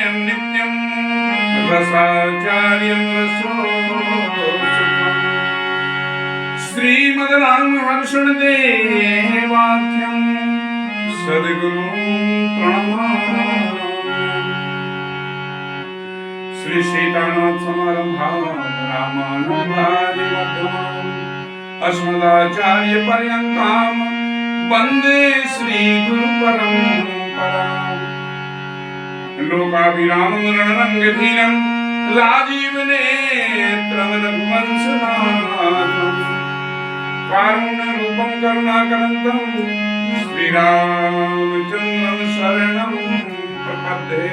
नित्यं रसाचार्यं रसोऽसुखम् श्रीमद्रामहर्षणदेवाख्यं सद्गुरुं प्रणमामि। श्री सीतानाथ समारंभां रामानुजादिमध्यमाम् अस्मदाचार्य पर्यन्तां वन्दे श्री गुरु परम्पराम्। लोकाभिरामं रणरङ्गधीरं राजीवनेत्रं रघुवंशनाथं कारुण्यरूपं करुणाकरन्तं श्रीरामचन्द्रं शरणं प्रपद्ये।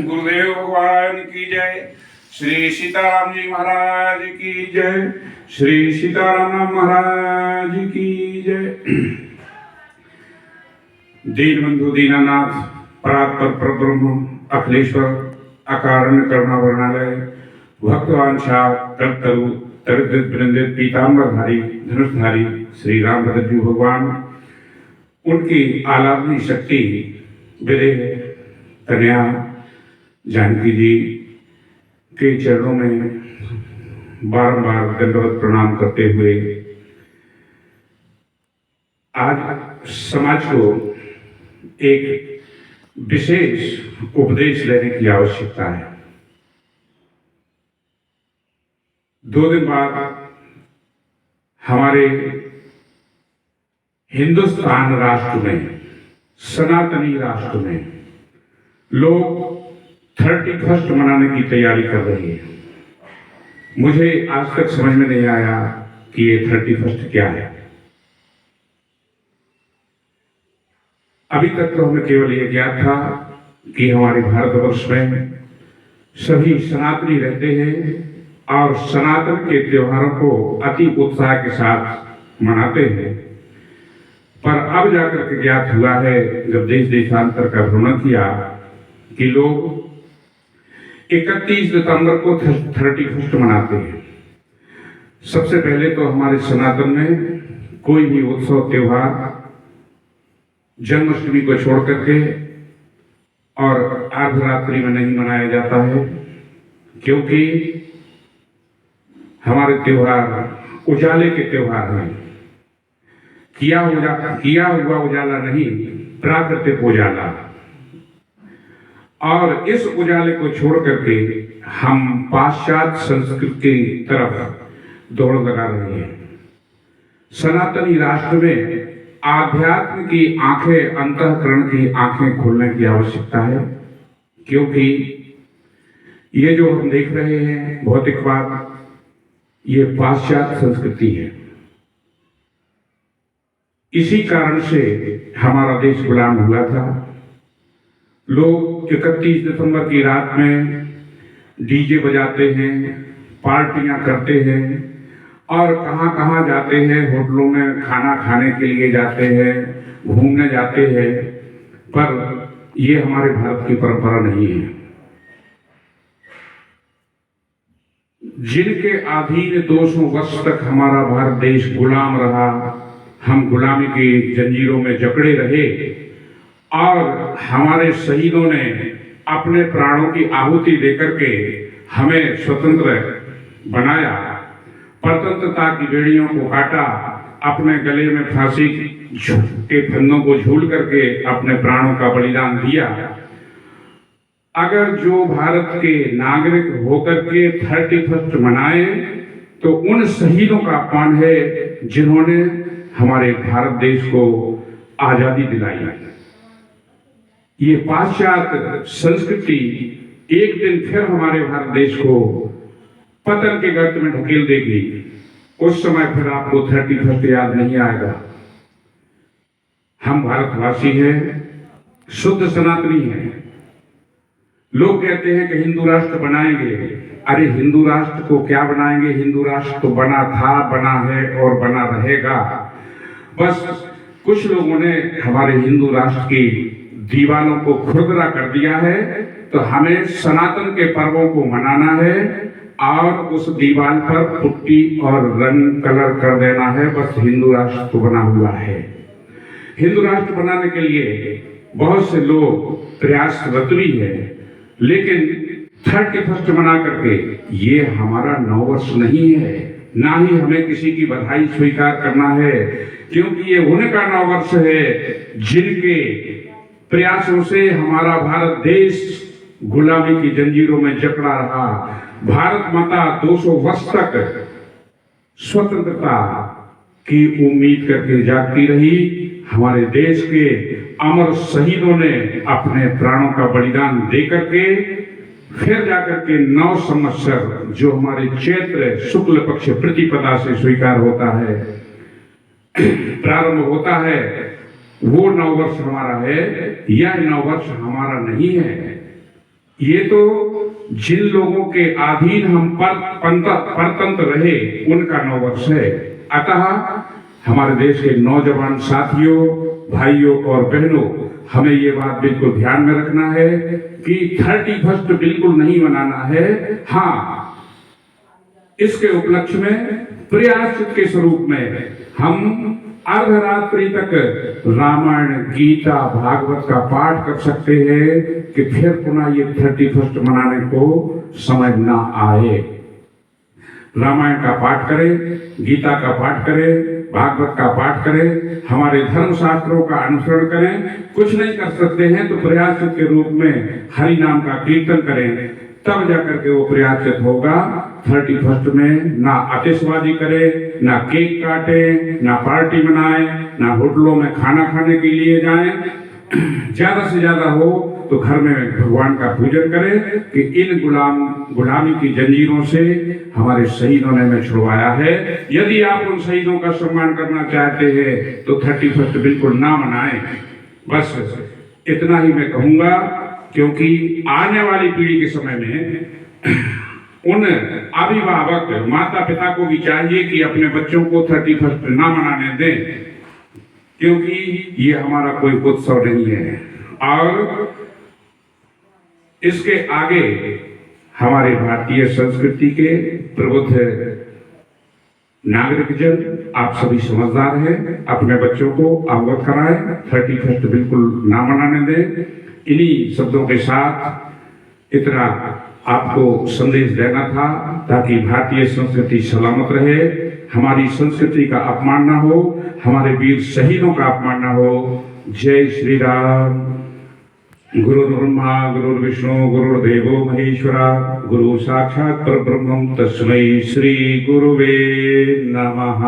गुरुदेव भगवान की जय। श्री सीताराम जी महाराज की जय। श्री सीताराम महाराज की जय। दीनबंधु दीनानाथ परात्पर परब्रह्म अखिलेश्वर अकारण करुणा वर्णालय भक्तवांछा कल्पतरु तरिद्रित वृंदित पीताम्बरधारी धनुषधारी श्री रामभद्र जी भगवान, उनकी आलापनी शक्ति विदेह कन्या जानकी जी के चरणों में बारंबार दंडवत प्रणाम करते हुए आज समाज को एक विशेष उपदेश लेने की आवश्यकता है। 2 दिन बाद हमारे हिंदुस्तान राष्ट्र में, सनातनी राष्ट्र में लोग 31 मनाने की तैयारी कर रहे हैं। मुझे आज तक समझ में नहीं आया कि ये 31 क्या है। अभी तक तो हमें केवल ये ज्ञात था कि हमारे भारतवर्ष में सभी सनातनी रहते हैं और सनातन के त्योहारों को अति उत्साह के साथ मनाते हैं। पर अब जाकर के ज्ञात हुआ है, जब देश देशांतर का भ्रमण किया, कि लोग 31 दिसंबर को 31 मनाते हैं। सबसे पहले तो हमारे सनातन में कोई भी उत्सव त्योहार जन्माष्टमी को छोड़ करके और अर्धरात्रि में नहीं मनाया जाता है, क्योंकि हमारे त्योहार उजाले के त्योहार हैं। किया हुआ उजाला नहीं, प्राकृतिक उजाला। और इस उजाले को छोड़ करके हम पाश्चात्य संस्कृति की तरफ दौड़ लगा रहे हैं। सनातनी राष्ट्र में आध्यात्म की आंखें, अंतःकरण की आंखें खोलने की आवश्यकता है, क्योंकि ये जो हम देख रहे हैं भौतिकवाद, ये पाश्चात्य संस्कृति है। इसी कारण से हमारा देश गुलाम हुआ था। लोग 31 दिसंबर की रात में डीजे बजाते हैं, पार्टियां करते हैं और कहां कहां जाते हैं, होटलों में खाना खाने के लिए जाते हैं, घूमने जाते हैं। पर ये हमारे भारत की परंपरा नहीं है। जिनके अधीन 200 वर्ष तक हमारा भारत देश गुलाम रहा, हम गुलामी की जंजीरों में जकड़े रहे और हमारे शहीदों ने अपने प्राणों की आहुति देकर के हमें स्वतंत्र बनाया, स्वतंत्रता की बेड़ियों को काटा, अपने गले में फांसी के फंदों को झूल करके अपने प्राणों का बलिदान दिया। अगर जो भारत के नागरिक होकर के 31 मनाए तो उन शहीदों का अपमान है जिन्होंने हमारे भारत देश को आजादी दिलाई। ये पाश्चात्य संस्कृति एक दिन फिर हमारे भारत देश को पतन के गर्त में ढकेल देगी। उस समय फिर आपको 31 याद नहीं आएगा। हम भारतवासी हैं, शुद्ध सनातनी हैं। लोग कहते हैं कि हिंदू राष्ट्र बनाएंगे। अरे हिंदू राष्ट्र को क्या बनाएंगे? हिंदू राष्ट्र तो बना था, बना है और बना रहेगा। बस कुछ लोगों ने हमारे हिंदू राष्ट्र की दीवारों को खुरदरा कर दिया है। तो हमें सनातन के पर्वों को मनाना है और उस दीवार पर पुट्टी और रंग कलर कर देना है। बस हिंदू राष्ट्र तो बना हुआ है। हिंदू राष्ट्र बनाने के लिए बहुत से लोग प्रयासरत भी है, लेकिन 31 मना करके ये हमारा नववर्ष नहीं है, ना ही हमें किसी की बधाई स्वीकार करना है, क्योंकि ये उनका नववर्ष है जिनके प्रयासों से हमारा भारत देश गुलामी की जंजीरों में जकड़ा रहा। भारत माता 200 वर्ष तक स्वतंत्रता की उम्मीद करके जागती रही। हमारे देश के अमर शहीदों ने अपने प्राणों का बलिदान दे करके फिर जाकर के 9 संवत्सर जो हमारे चैत्र शुक्ल पक्ष प्रतिपदा से स्वीकार होता है, प्रारंभ होता है, वो नववर्ष हमारा है। यह नववर्ष हमारा नहीं है। ये तो जिन लोगों के अधीन हम परतंत्र रहे उनका नववर्ष है। अतः हमारे देश के नौजवान साथियों, भाइयों और बहनों, हमें ये बात बिल्कुल ध्यान में रखना है कि 31 बिल्कुल नहीं मनाना है। हाँ, इसके उपलक्ष्य में प्रयास के स्वरूप में हम अर्धरात्रि तक रामायण, गीता, भागवत का पाठ कर सकते हैं कि फिर पुनः ये 31 मनाने को समझ ना आए। रामायण का पाठ करें, गीता का पाठ करें, भागवत का पाठ करें, हमारे धर्म शास्त्रों का अनुसरण करें। कुछ नहीं कर सकते हैं तो प्रयास के रूप में हरि नाम का कीर्तन करें, तब जाकर के वो प्रयाचित होगा। 31 में ना आतिशबाजी करे, ना केक काटे, ना पार्टी मनाए, ना होटलों में खाना खाने के लिए जाएं। ज्यादा से ज्यादा हो तो घर में भगवान का पूजन करें कि इन गुलामी की जंजीरों से हमारे शहीदों ने हमें छुड़वाया है। यदि आप उन शहीदों का सम्मान करना चाहते हैं तो 31 बिल्कुल ना मनाएं। बस इतना ही मैं कहूंगा, क्योंकि आने वाली पीढ़ी के समय में उन अभिभावक माता पिता को भी चाहिए कि अपने बच्चों को 31 ना मनाने दें, क्योंकि ये हमारा कोई उत्सव नहीं है। और इसके आगे हमारे भारतीय संस्कृति के प्रबुद्ध नागरिक जन, आप सभी समझदार हैं, अपने बच्चों को अवगत कराएं, 31 बिल्कुल ना मनाने दें। इन्हीं शब्दों के साथ इतना आपको संदेश देना था, ताकि भारतीय संस्कृति सलामत रहे, हमारी संस्कृति का अपमान ना हो, हमारे वीर शहीदों का अपमान ना हो। जय श्री राम। गुरु ब्रह्मा गुरु विष्णु गुरुर्देवो महेश्वरा, गुरु साक्षात् परब्रह्म तस्मै श्री गुरुवे नमः।